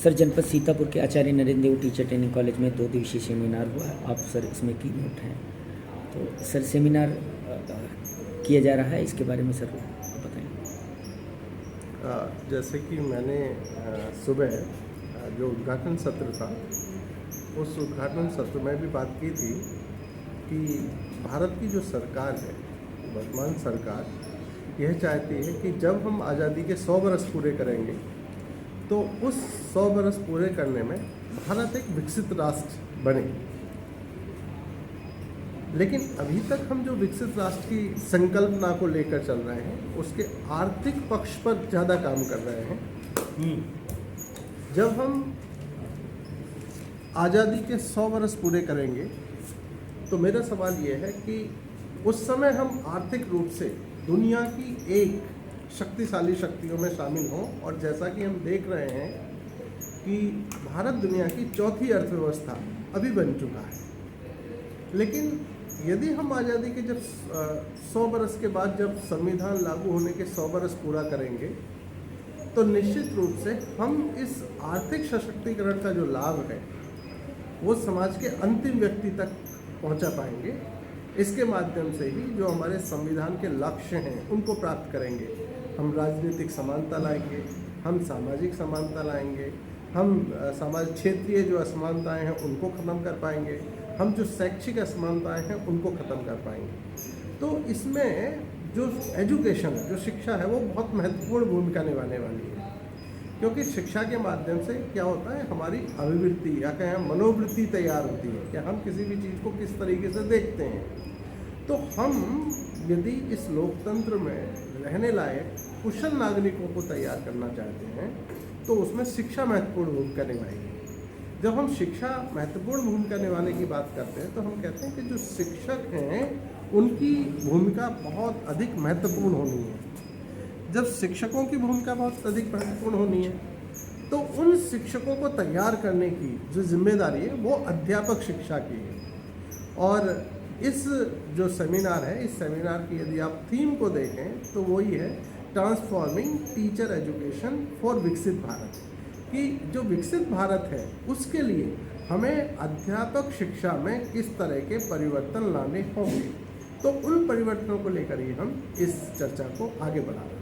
Sir, जनपद सीतापुर के आचार्य नरेंद्र देव teacher training college में 2 दिवसीय सेमिनार हुआ। आप सर इसमें की नोट हैं, तो सर सेमिनार किया जा रहा है, इसके बारे में सर बताएं। जैसे कि मैंने सुबह जो उद्घाटन सत्र था, उस उद्घाटन सत्र में भी बात की थी कि भारत की जो सरकार है, वर्तमान सरकार, यह चाहती है कि जब हम आज़ादी के 100 बरस पूरे करेंगे तो उस 100 बरस पूरे करने में भारत एक विकसित राष्ट्र बने। लेकिन अभी तक हम जो विकसित राष्ट्र की संकल्पना को लेकर चल रहे हैं, उसके आर्थिक पक्ष पर ज़्यादा काम कर रहे हैं। जब हम आज़ादी के 100 बरस पूरे करेंगे तो मेरा सवाल ये है कि उस समय हम आर्थिक रूप से दुनिया की एक शक्तिशाली शक्तियों में शामिल हों, और जैसा कि हम देख रहे हैं कि भारत दुनिया की चौथी अर्थव्यवस्था अभी बन चुका है। लेकिन यदि हम आज़ादी के जब 100 बरस के बाद जब संविधान लागू होने के 100 बरस पूरा करेंगे तो निश्चित रूप से हम इस आर्थिक सशक्तिकरण का जो लाभ है वो समाज के अंतिम व्यक्ति तक पहुंचा पाएंगे। इसके माध्यम से ही जो हमारे संविधान के लक्ष्य हैं उनको प्राप्त करेंगे। हम राजनीतिक समानता लाएंगे, हम सामाजिक समानता लाएंगे, हम समाज क्षेत्रीय जो असमानताएं हैं उनको ख़त्म कर पाएंगे, हम जो शैक्षिक असमानताएं हैं उनको ख़त्म कर पाएंगे। तो इसमें जो एजुकेशन, जो शिक्षा है, वो बहुत महत्वपूर्ण भूमिका निभाने वाली है, क्योंकि शिक्षा के माध्यम से क्या होता है, हमारी अभिवृत्ति या कहें मनोवृत्ति तैयार होती है कि हम किसी भी चीज़ को किस तरीके से देखते हैं। तो हम यदि इस लोकतंत्र में रहने लायक कुशल नागरिकों को तैयार करना चाहते हैं तो उसमें शिक्षा महत्वपूर्ण भूमिका निभाएगी। जब हम शिक्षा महत्वपूर्ण भूमिका निभाने की बात करते हैं तो हम कहते हैं कि जो शिक्षक हैं उनकी भूमिका बहुत अधिक महत्वपूर्ण होनी है। जब शिक्षकों की भूमिका बहुत अधिक महत्वपूर्ण होनी है तो उन शिक्षकों को तैयार करने की जो जिम्मेदारी है वो अध्यापक शिक्षा की है। और इस जो सेमिनार है, इस सेमिनार की यदि आप थीम को देखें तो वही है ट्रांसफॉर्मिंग टीचर एजुकेशन फॉर विकसित भारत, कि जो विकसित भारत है उसके लिए हमें अध्यापक शिक्षा में किस तरह के परिवर्तन लाने होंगे। तो उन परिवर्तनों को लेकर ही हम इस चर्चा को आगे बढ़ा रहे हैं।